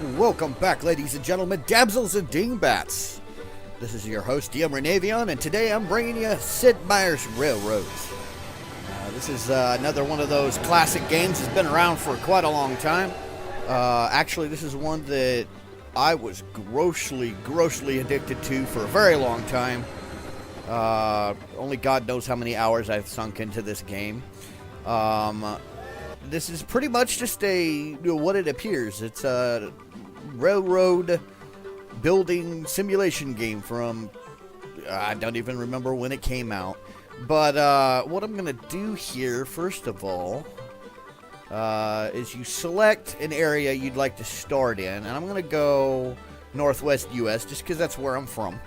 Welcome back, ladies and gentlemen, damsels and dingbats. This is your host, DM Renavion, and today I'm bringing you Sid Meiers Railroads. This is another one of those classic games that's been around for quite a long time. Actually, this is one that I was grossly addicted to for a very long time. Only God knows how many hours I've sunk into this game. This is pretty much just what it appears. It's a railroad building simulation game from, I don't even remember when it came out. But what I'm going to do here, first of all, is you select an area you'd like to start in. And I'm going to go Northwest US just because that's where I'm from.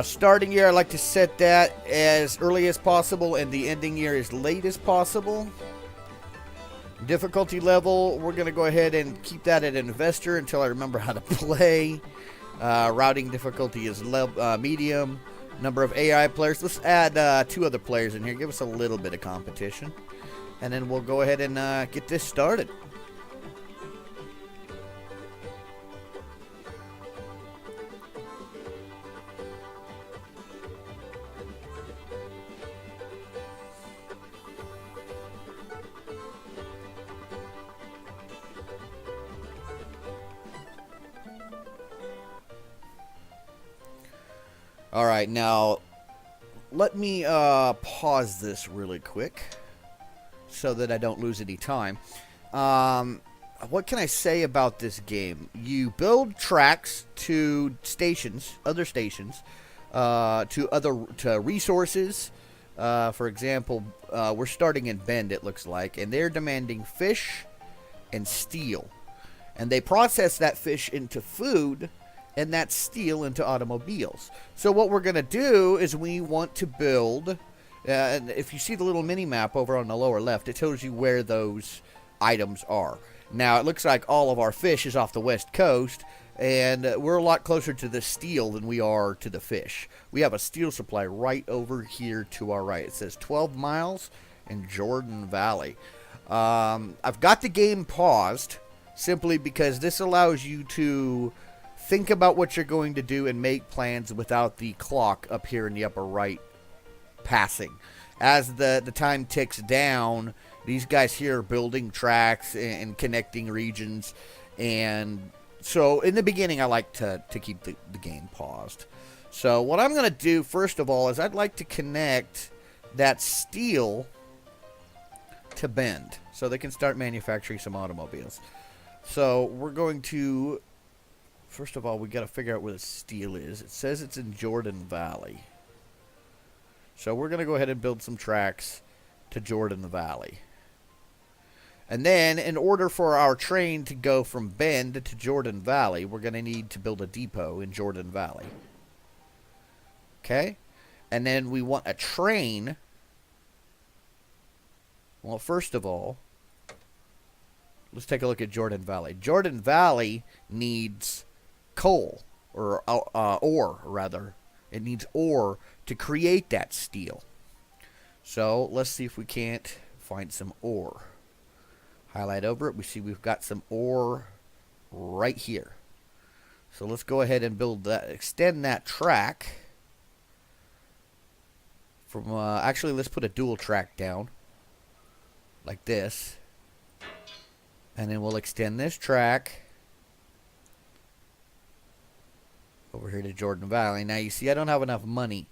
Starting year, I like to set that as early as possible and the ending year as late as possible. Difficulty level, we're going to go ahead and keep that at investor until I remember how to play. Routing difficulty is medium. Number of AI players, let's add 2 other players in here. Give us a little bit of competition. And then we'll go ahead and get this started. Alright, now let me pause this really quick so that I don't lose any time. What can I say about this game? You build tracks to stations, other stations, to resources. For example, we're starting in Bend, it looks like, and they're demanding fish and steel. And they process that fish into food and that steel into automobiles. So what we're going to do is we want to build, and if you see the little mini map over on the lower left, it tells you where those items are. Now, it looks like all of our fish is off the west coast, and we're a lot closer to the steel than we are to the fish. We have a steel supply right over here to our right. It says 12 miles in Jordan Valley. I've got the game paused simply because this allows you to think about what you're going to do and make plans without the clock up here in the upper right passing. As the time ticks down, these guys here are building tracks and connecting regions. And so in the beginning, I like to keep the game paused. So what I'm going to do, first of all, is I'd like to connect that steel to Bend so they can start manufacturing some automobiles. So we're going to... First of all, we got to figure out where the steel is. It says it's in Jordan Valley. So we're going to go ahead and build some tracks to Jordan Valley. And then, in order for our train to go from Bend to Jordan Valley, we're going to need to build a depot in Jordan Valley. Okay? And then we want a train. Well, first of all, let's take a look at Jordan Valley. Jordan Valley needs coal, or ore, rather. It needs ore to create that steel. So let's see if we can't find some ore. Highlight over it. We see we've got some ore right here. So let's go ahead and build that, extend that track from, actually let's put a dual track down like this. And then we'll extend this track over here to Jordan Valley. Now you see I don't have enough money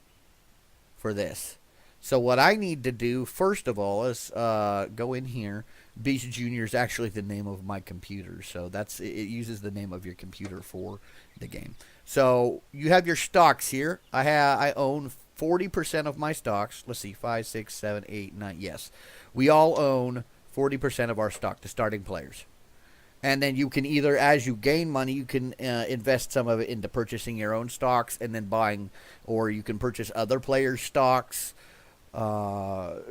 for this. So what I need to do first of all is go in here. Beast Junior is actually the name of my computer. So it uses the name of your computer for the game. So you have your stocks here. I own 40% of my stocks. Let's see, 5, 6, 7, 8, 9. Yes. We all own 40% of our stock, the starting players. And then you can either, as you gain money, you can invest some of it into purchasing your own stocks and then buying, or you can purchase other players' stocks to,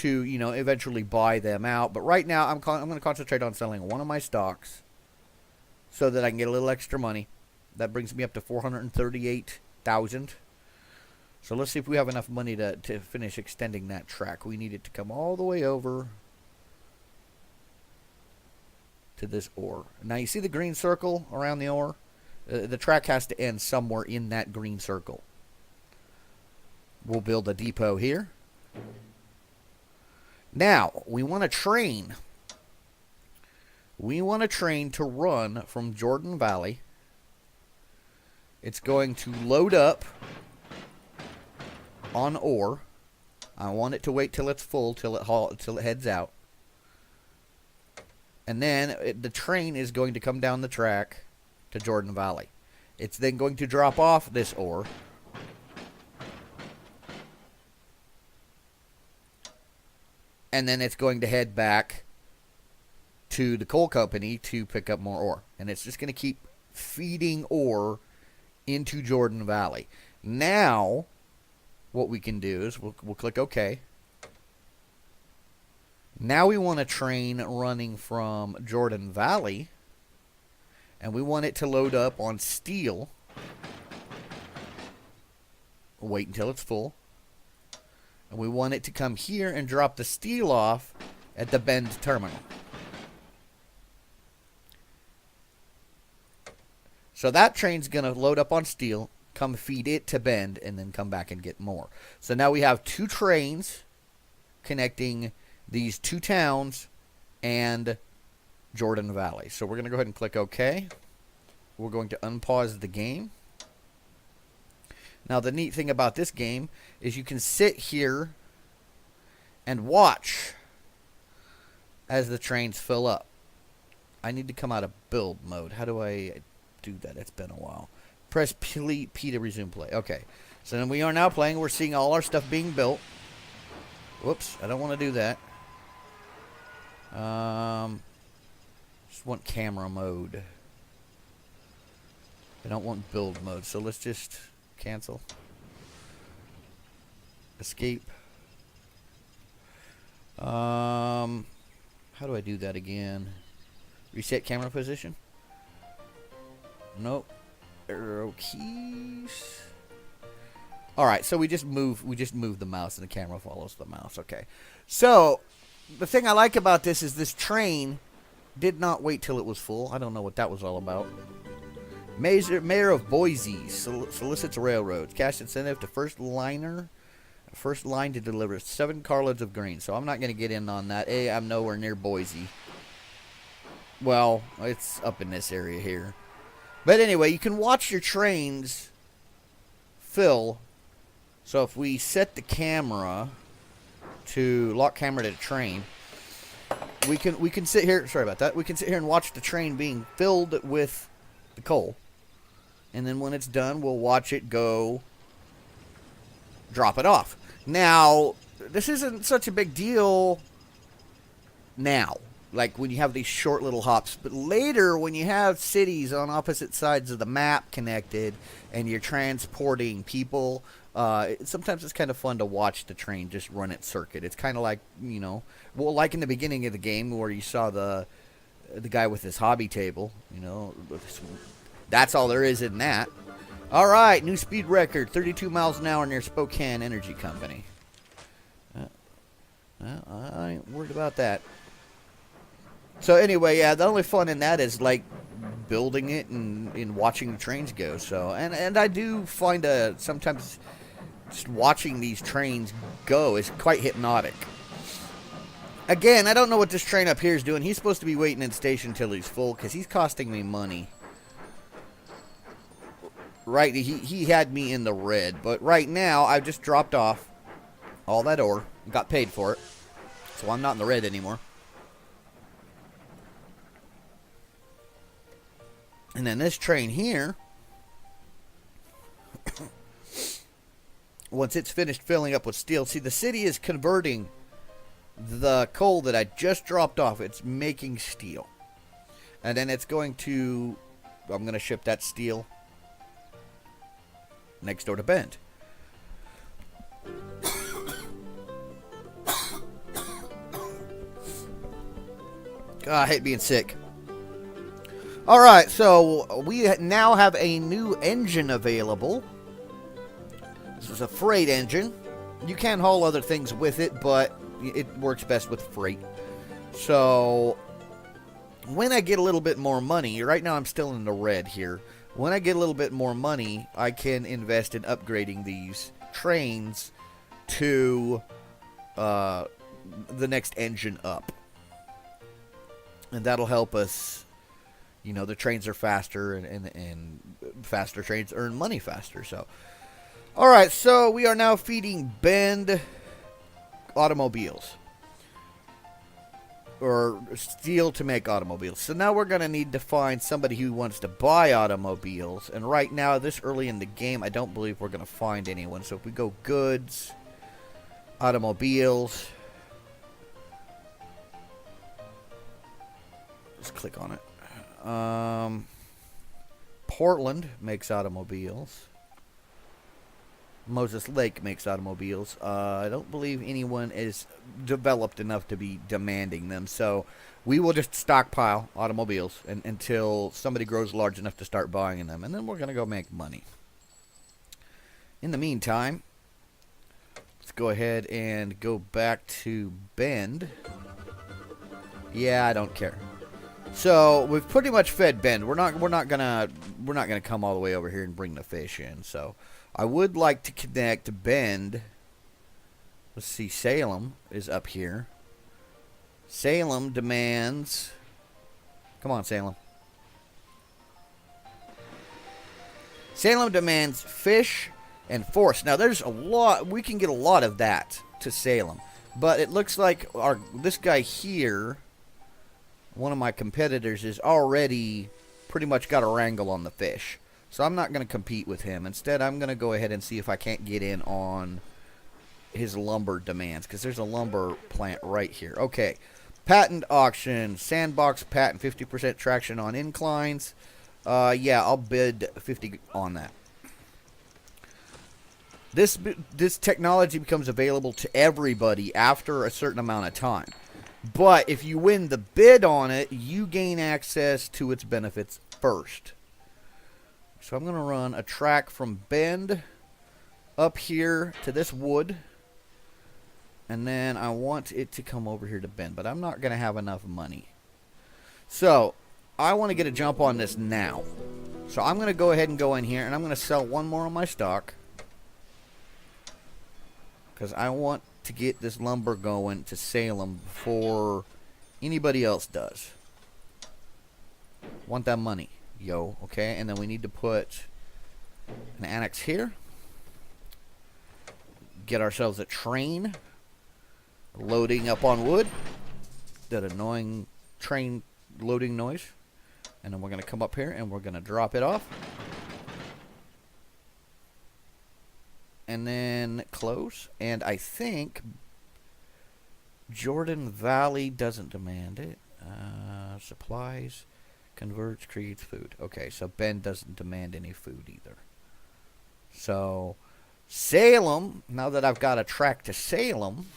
eventually buy them out. But right now, I'm going to concentrate on selling one of my stocks so that I can get a little extra money. That brings me up to 438,000. So let's see if we have enough money to finish extending that track. We need it to come all the way over to this ore. Now you see the green circle around the ore? The track has to end somewhere in that green circle. We'll build a depot here. Now, we want a train. We want a train to run from Jordan Valley. It's going to load up on ore. I want it to wait till it's full, till it heads out. And then the train is going to come down the track to Jordan Valley. It's then going to drop off this ore. And then it's going to head back to the coal company to pick up more ore. And it's just going to keep feeding ore into Jordan Valley. Now, what we can do is we'll click OK. Now we want a train running from Jordan Valley. And we want it to load up on steel. Wait until it's full. And we want it to come here and drop the steel off at the Bend terminal. So that train's going to load up on steel, come feed it to Bend, and then come back and get more. So now we have 2 trains connecting these 2 towns and Jordan Valley. So we're going to go ahead and click OK. We're going to unpause the game. Now the neat thing about this game is you can sit here and watch as the trains fill up. I need to come out of build mode. How do I do that? It's been a while. Press P to resume play. Okay. So then we are now playing. We're seeing all our stuff being built. Whoops. I don't want to do that. Just want camera mode. I don't want build mode. So let's just cancel. Escape. How do I do that again? Reset camera position? Nope. Arrow keys. Alright, so we just move the mouse and the camera follows the mouse. Okay. So the thing I like about this is this train did not wait till it was full. I don't know what that was all about. Mayor of Boise solicits railroads. Cash incentive to first line to deliver 7 carloads of grain. So I'm not going to get in on that. I'm nowhere near Boise. Well, it's up in this area here. But anyway, you can watch your trains fill. So if we set the camera to lock camera to the train, we can sit here. Sorry about that. We can sit here and watch the train being filled with the coal. And then when it's done, we'll watch it go drop it off. Now, this isn't such a big deal now, like when you have these short little hops. But later, when you have cities on opposite sides of the map connected and you're transporting people, sometimes it's kind of fun to watch the train just run its circuit. It's kind of like, well, like in the beginning of the game where you saw the guy with his hobby table, that's all there is in that. All right, new speed record, 32 miles an hour near Spokane Energy Company. I ain't worried about that. So anyway, yeah, the only fun in that is like building it and watching the trains go. So and I do find sometimes just watching these trains go is quite hypnotic. Again, I don't know what this train up here is doing. He's supposed to be waiting in the station until he's full because he's costing me money. Right, he had me in the red, but right now I've just dropped off all that ore and got paid for it, so I'm not in the red anymore. And then this train here, once it's finished filling up with steel, see the city is converting the coal that I just dropped off. It's making steel, and then it's going to, I'm going to ship that steel next door to Bend. God, I hate being sick. Alright, so we now have a new engine available. This is a freight engine. You can haul other things with it, but it works best with freight. So when I get a little bit more money, right now I'm still in the red here. When I get a little bit more money, I can invest in upgrading these trains to the next engine up. And that'll help us. You know, the trains are faster, and faster trains earn money faster. So, all right, so we are now feeding Bend automobiles. Or steel to make automobiles. So now we're going to need to find somebody who wants to buy automobiles. And right now, this early in the game, I don't believe we're going to find anyone. So if we go goods, automobiles, let's click on it. Portland makes automobiles. Moses Lake makes automobiles. I don't believe anyone is developed enough to be demanding them. So we will just stockpile automobiles until somebody grows large enough to start buying them. And then we're going to go make money. In the meantime, let's go ahead and go back to Bend. Yeah, I don't care. So we've pretty much fed Bend. We're not gonna come all the way over here and bring the fish in. So I would like to connect Bend. Let's see, Salem is up here. Salem demands... Come on, Salem. Salem demands fish and force. Now, there's a lot... We can get a lot of that to Salem. But it looks like this guy here, one of my competitors, is already pretty much got a wrangle on the fish. So I'm not going to compete with him. Instead, I'm going to go ahead and see if I can't get in on his lumber demands, because there's a lumber plant right here. Okay. Patent auction. Sandbox patent. 50% traction on inclines. Yeah, I'll bid 50 on that. This technology becomes available to everybody after a certain amount of time. But if you win the bid on it, you gain access to its benefits first. So I'm going to run a track from Bend up here to this wood. And then I want it to come over here to Bend. But I'm not going to have enough money. So I want to get a jump on this now. So I'm going to go ahead and go in here. And I'm going to sell one more of my stock. Because I want to get this lumber going to Salem before anybody else does. Want that money. Yo, okay, and then we need to put an annex here. Get ourselves a train. Loading up on wood. That annoying train loading noise. And then we're going to come up here and we're going to drop it off. And then close. And I think Jordan Valley doesn't demand it. Supplies. Converts, creates food. Okay, so Ben doesn't demand any food either. So, Salem, now that I've got a track to Salem,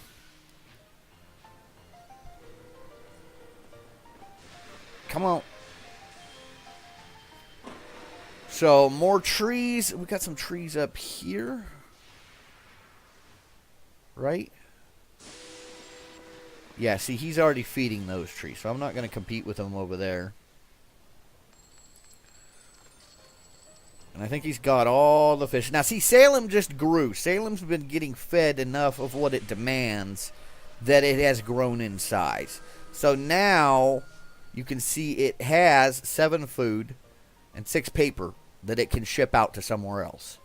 come on. So, more trees. We got some trees up here. Right? Yeah, see, he's already feeding those trees, so I'm not going to compete with him over there. And I think he's got all the fish. Now, see, Salem just grew. Salem's been getting fed enough of what it demands that it has grown in size. So now you can see it has 7 food and 6 paper that it can ship out to somewhere else.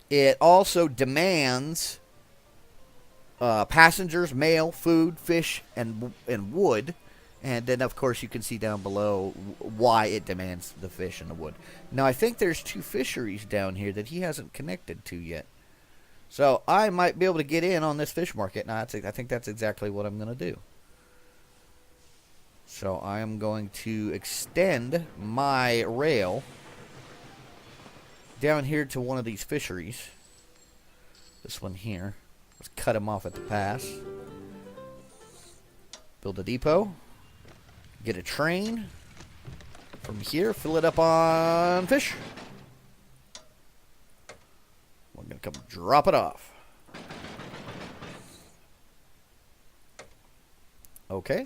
It also demands passengers, mail, food, fish, and wood. And then, of course, you can see down below why it demands the fish and the wood. Now, I think there's 2 fisheries down here that he hasn't connected to yet. So, I might be able to get in on this fish market. Now, I think that's exactly what I'm going to do. So, I am going to extend my rail down here to one of these fisheries. This one here. Let's cut him off at the pass. Build a depot. Get a train from here, fill it up on fish. We're going to come drop it off. Okay.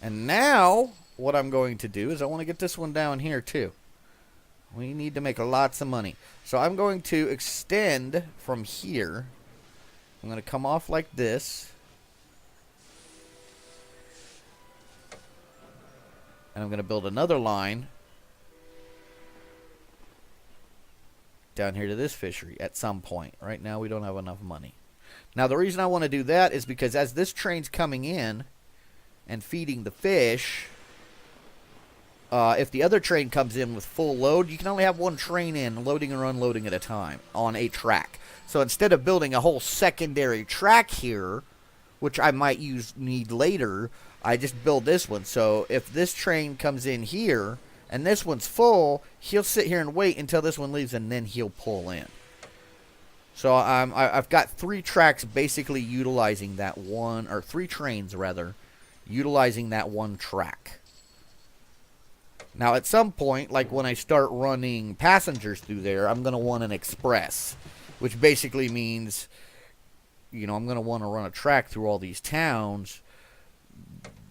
And now, what I'm going to do is I want to get this one down here too. We need to make lots of money. So I'm going to extend from here. I'm going to come off like this. And I'm going to build another line down here to this fishery at some point. Right now we don't have enough money. Now the reason I want to do that is because as this train's coming in and feeding the fish, if the other train comes in with full load, you can only have one train in, loading or unloading at a time on a track. So instead of building a whole secondary track here, which I might need later, I just build this one. So if this train comes in here and this one's full, he'll sit here and wait until this one leaves and then he'll pull in. So I've got 3 tracks basically utilizing that one, or 3 trains rather, utilizing that one track. Now at some point, like when I start running passengers through there, I'm going to want an express, which basically means, you know, I'm going to want to run a track through all these towns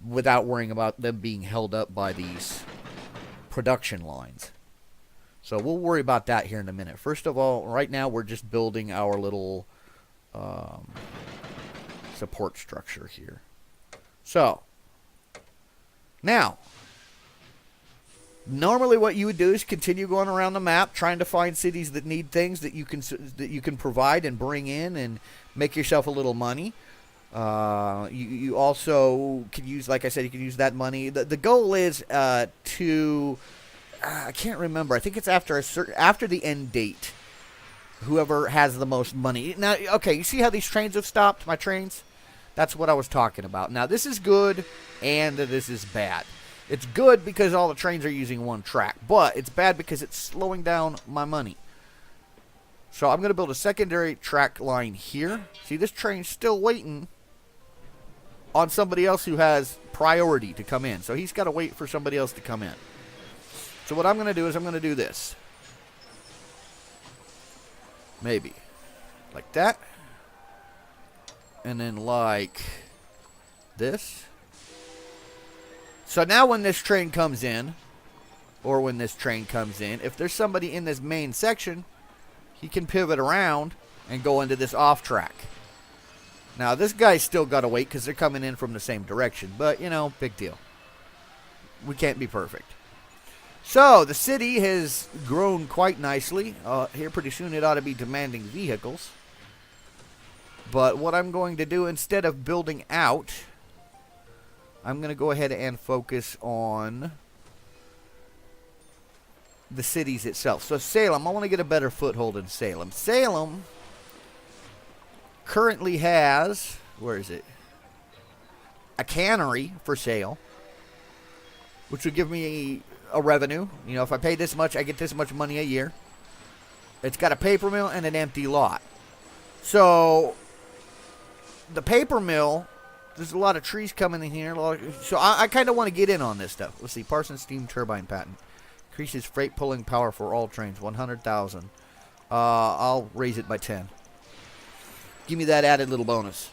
without worrying about them being held up by these production lines. So we'll worry about that here in a minute. First of all, right now we're just building our little support structure here. So, now, normally what you would do is continue going around the map, trying to find cities that need things that you can provide and bring in and make yourself a little money. You also can use, like I said, you can use that money. The goal is to... I can't remember. I think it's after the end date. Whoever has the most money. Now, okay, you see how these trains have stopped? My trains? That's what I was talking about. Now, this is good and this is bad. It's good because all the trains are using one track, but it's bad because it's slowing down my money. So I'm going to build a secondary track line here. See, this train's still waiting on somebody else who has priority to come in. So he's got to wait for somebody else to come in. So what I'm going to do is I'm going to do this. Maybe. Like that. And then like this. So now when this train comes in, or when this train comes in, if there's somebody in this main section, he can pivot around and go into this off track. Now this guy's still got to wait because they're coming in from the same direction. But, you know, big deal. We can't be perfect. So, the city has grown quite nicely. Here pretty soon it ought to be demanding vehicles. But what I'm going to do, instead of building out, I'm going to go ahead and focus on the cities itself. So, Salem, I want to get a better foothold in Salem. Salem currently has, where is it? A cannery for sale, which would give me a revenue. You know, if I pay this much, I get this much money a year. It's got a paper mill and an empty lot. So, the paper mill, there's a lot of trees coming in here. So, I kind of want to get in on this stuff. Let's see. Parsons steam turbine patent. Increases freight pulling power for all trains. 100,000. I'll raise it by 10. Give me that added little bonus.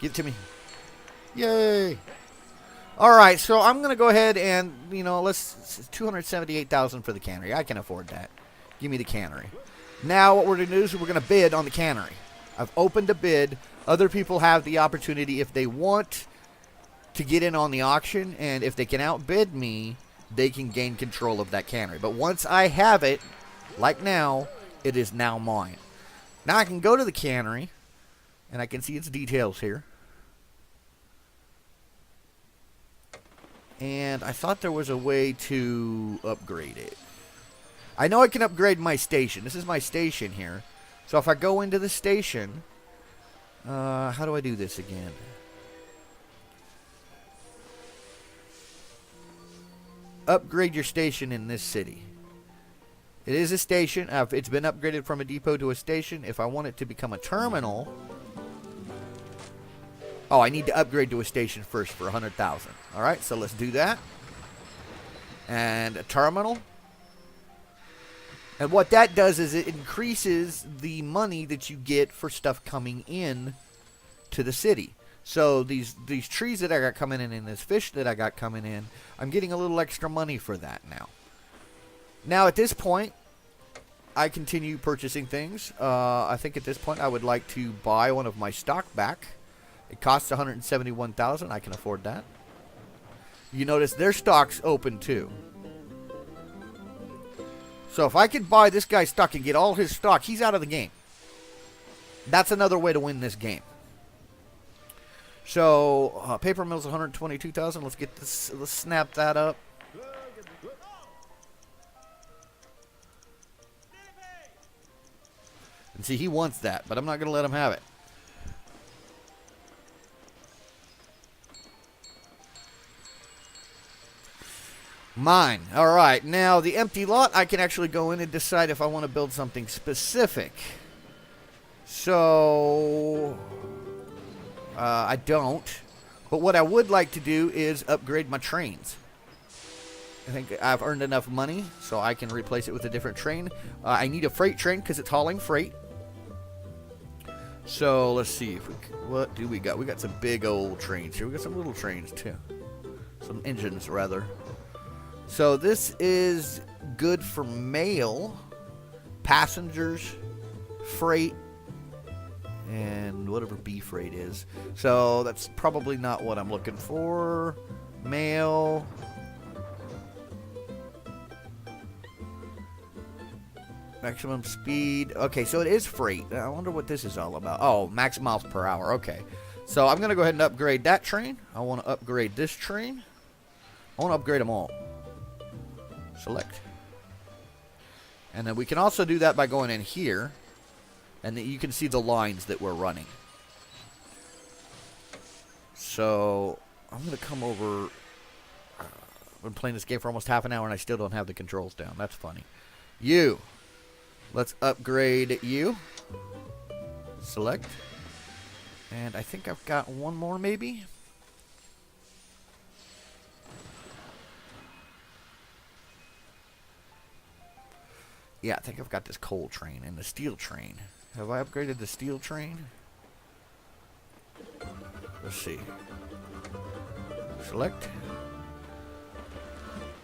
Give it to me. Yay! Alright, so I'm going to go ahead and, you know, let's... 278,000 for the cannery. I can afford that. Give me the cannery. Now, what we're going to do is we're going to bid on the cannery. I've opened a bid. Other people have the opportunity, if they want, to get in on the auction. And if they can outbid me, they can gain control of that cannery. But once I have it, like now, it is now mine. Now I can go to the cannery, and I can see its details here. And I thought there was a way to upgrade it. I know I can upgrade my station. This is my station here. So if I go into the station, how do I do this again? Upgrade your station in this city. It is a station. It's been upgraded from a depot to a station. If I want it to become a terminal... Oh, I need to upgrade to a station first for 100,000. All right, so let's do that. And a terminal. And what that does is it increases the money that you get for stuff coming in to the city. So these trees that I got coming in and this fish that I got coming in, I'm getting a little extra money for that now. Now at this point, I continue purchasing things. I think at this point I would like to buy one of my stock back. It costs $171,000. I can afford that. You notice their stock's open too. So if I could buy this guy's stock and get all his stock, he's out of the game. That's another way to win this game. So paper mill's 122,000. Let's get this. Let's snap that up. And see, he wants that, but I'm not going to let him have it. Mine. All right. Now, the empty lot, I can actually go in and decide if I want to build something specific. So, I don't. But what I would like to do is upgrade my trains. I think I've earned enough money, so I can replace it with a different train. I need a freight train because it's hauling freight. So, let's see. If we, what do we got? We got some big old trains here. We got some little trains, too. Some engines, rather. So this is good for mail, passengers, freight, and whatever B freight is. So that's probably not what I'm looking for. Mail. Maximum speed. Okay, so it is freight. I wonder what this is all about. Oh, max miles per hour. Okay. So I'm going to go ahead and upgrade that train. I want to upgrade this train. I want to upgrade them all. Select. And then we can also do that by going in here. And then you can see the lines that we're running. So, I'm going to come over. I've been playing this game for almost half an hour and I still don't have the controls down. That's funny. You. Let's upgrade you. Select. And I think I've got one more maybe. Yeah, I think I've got this coal train and the steel train. Have I upgraded the steel train? Let's see. Select.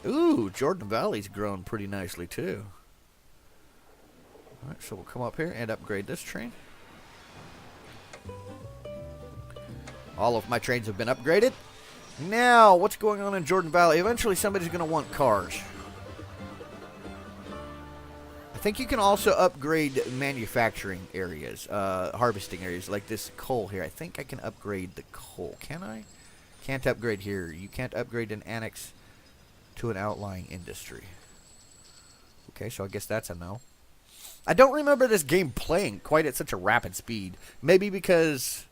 Ooh, Jordan Valley's grown pretty nicely too. Alright, so we'll come up here and upgrade this train. All of my trains have been upgraded. Now, what's going on in Jordan Valley? Eventually somebody's going to want cars. I think you can also upgrade manufacturing areas, harvesting areas, like this coal here. I think I can upgrade the coal. Can I? Can't upgrade here. You can't upgrade an annex to an outlying industry. Okay, so I guess that's a no. I don't remember this game playing quite at such a rapid speed. Maybe because...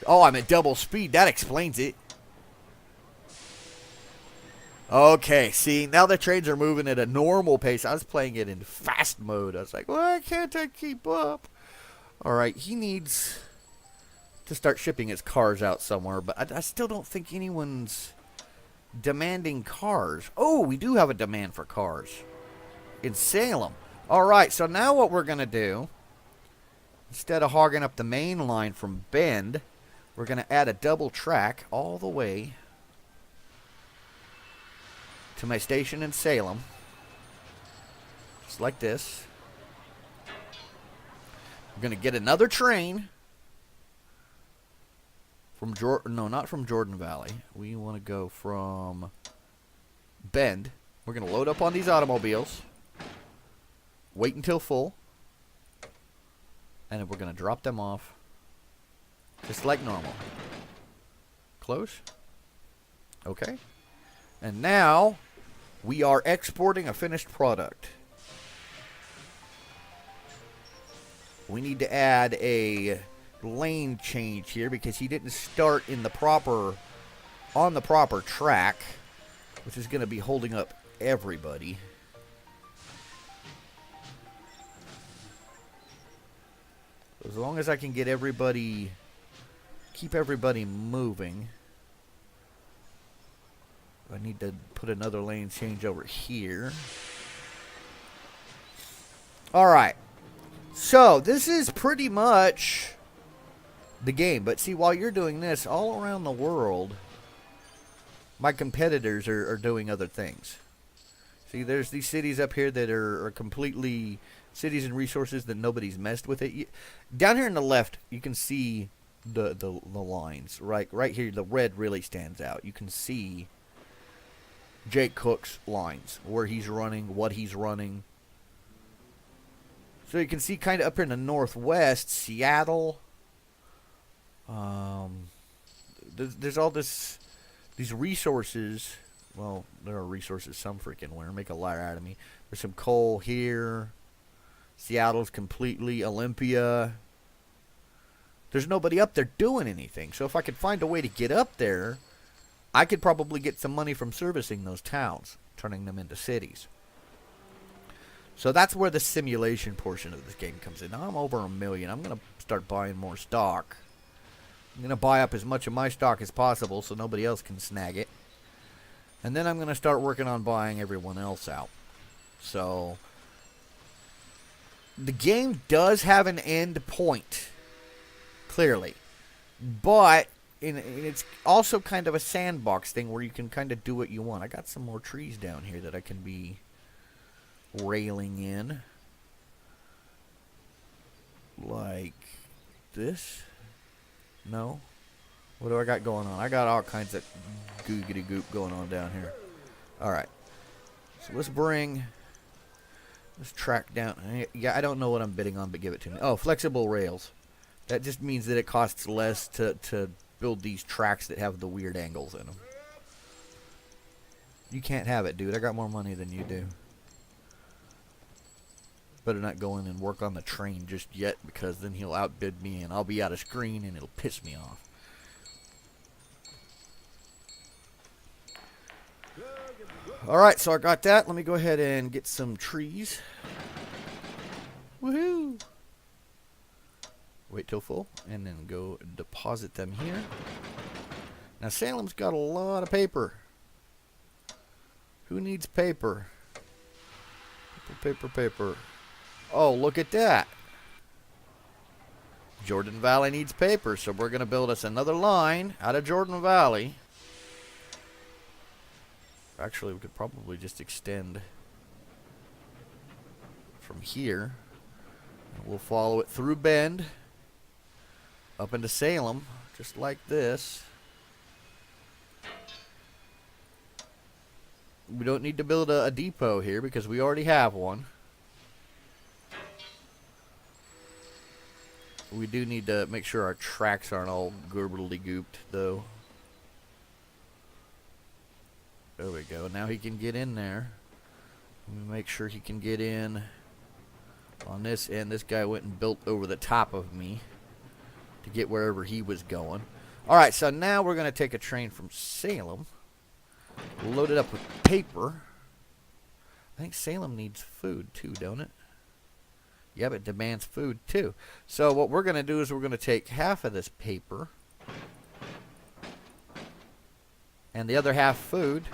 Oh, I'm at double speed. That explains it. Okay, see, now the trains are moving at a normal pace. I was playing it in fast mode. I was like, why can't I keep up? Alright, he needs to start shipping his cars out somewhere, but I still don't think anyone's demanding cars. Oh, we do have a demand for cars in Salem. Alright, so now what we're going to do, instead of hogging up the main line from Bend, we're going to add a double track all the way to my station in Salem. Just like this. We're going to get another train from not from Jordan Valley. We want to go from Bend. We're going to load up on these automobiles. Wait until full. And then we're going to drop them off just like normal. Close. Okay. And now we are exporting a finished product. We need to add a lane change here because he didn't start in the proper track, which is going to be holding up everybody. As long as I can get everybody, keep everybody moving. I need to put another lane change over here. Alright. So, this is pretty much the game. But see, while you're doing this, all around the world, my competitors are doing other things. See, there's these cities up here that are completely cities and resources that nobody's messed with it. Down here on the left, you can see the lines. Right here, the red really stands out. You can see Jake Cook's lines, where he's running, what he's running. So you can see kind of up here in the northwest, Seattle. There's all these resources. Well, there are resources some freaking where. Make a liar out of me. There's some coal here. Seattle's completely Olympia. There's nobody up there doing anything. So if I could find a way to get up there, I could probably get some money from servicing those towns, turning them into cities. So that's where the simulation portion of this game comes in. Now I'm over $1 million. I'm going to start buying more stock. I'm going to buy up as much of my stock as possible so nobody else can snag it. And then I'm going to start working on buying everyone else out. So the game does have an end point, clearly. But it's also kind of a sandbox thing where you can kind of do what you want. I got some more trees down here that I can be railing in. Like this. No? What do I got going on? I got all kinds of googity goop going on down here. Alright. So let's track down. Yeah, I don't know what I'm bidding on, but give it to me. Oh, flexible rails. That just means that it costs less to build these tracks that have the weird angles in them. You can't have it, dude. I got more money than you do. Better not go in and work on the train just yet, because then he'll outbid me and I'll be out of screen and it'll piss me off. Alright, so I got that. Let me go ahead and get some trees. Woohoo! Wait till full, and then go deposit them here. Now, Salem's got a lot of paper. Who needs paper? Paper. Oh, look at that. Jordan Valley needs paper, so we're going to build us another line out of Jordan Valley. Actually, we could probably just extend from here. And we'll follow it through Bend, up into Salem, just like this. We don't need to build a depot here because we already have one. We do need to make sure our tracks aren't all gurbledy gooped, though. There we go. Now he can get in there. Let me make sure he can get in on this end. This guy went and built over the top of me to get wherever he was going. Alright, so now we're going to take a train from Salem, load it up with paper. I think Salem needs food too, don't it? Yep, it demands food too. So what we're going to do is we're going to take half of this paper and the other half food.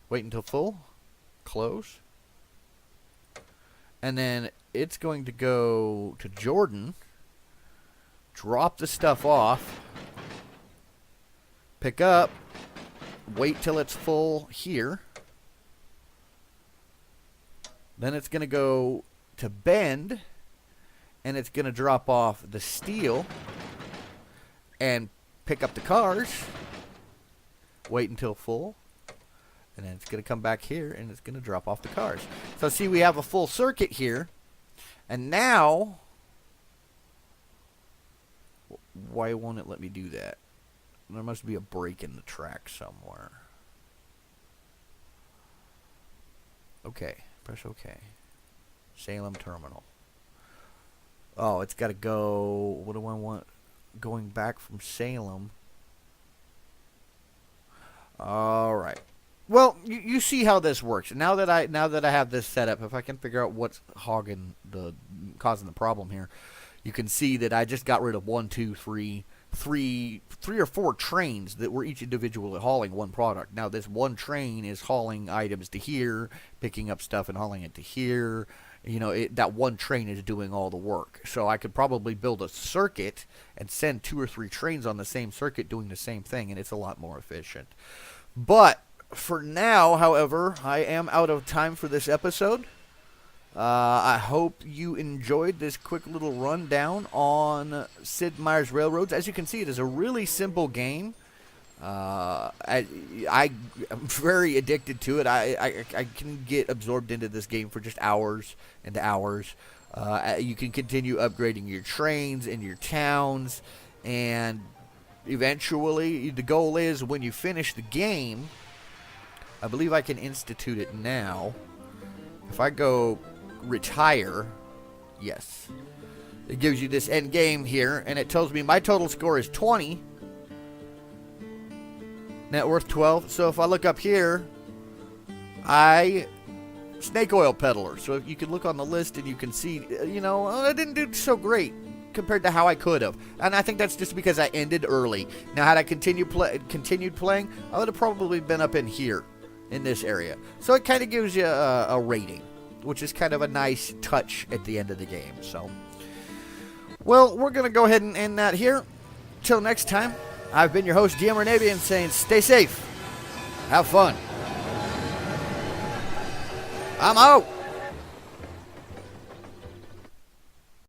Wait until full. Close. And then it's going to go to Jordan. Drop the stuff off. Pick up. Wait till it's full here. Then it's going to go to Bend. And it's going to drop off the steel. And pick up the cars. Wait until full. And then it's going to come back here and it's going to drop off the cars. So see, we have a full circuit here. And now, why won't it let me do that? There must be a break in the track somewhere. Okay, press OK. Salem Terminal. Oh, it's got to go. What do I want? Going back from Salem. All right. Well, you see how this works. Now that I have this set up, if I can figure out what's causing the problem here, you can see that I just got rid of three or four trains that were each individually hauling one product. Now this one train is hauling items to here, picking up stuff and hauling it to here, that one train is doing all the work. So I could probably build a circuit and send 2 or 3 trains on the same circuit doing the same thing, and it's a lot more efficient. But for now, however, I am out of time for this episode. I hope you enjoyed this quick little rundown on Sid Meier's Railroads. As you can see, it is a really simple game. I'm very addicted to it. I can get absorbed into this game for just hours and hours. You can continue upgrading your trains and your towns, and eventually the goal is when you finish the game, I believe I can institute it now. If I go retire, yes, it gives you this end game here, and it tells me my total score is 20. Net worth 12. So if I look up here, snake oil peddler. So if you can look on the list and you can see, I didn't do so great compared to how I could have. And I think that's just because I ended early. Now, had I continued playing, I would have probably been up in here, in this area. So it kind of gives you a rating, which is kind of a nice touch at the end of the game. So, well, we're going to go ahead and end that here. Till next time. I've been your host, Gamer Navian, saying stay safe, have fun. I'm out.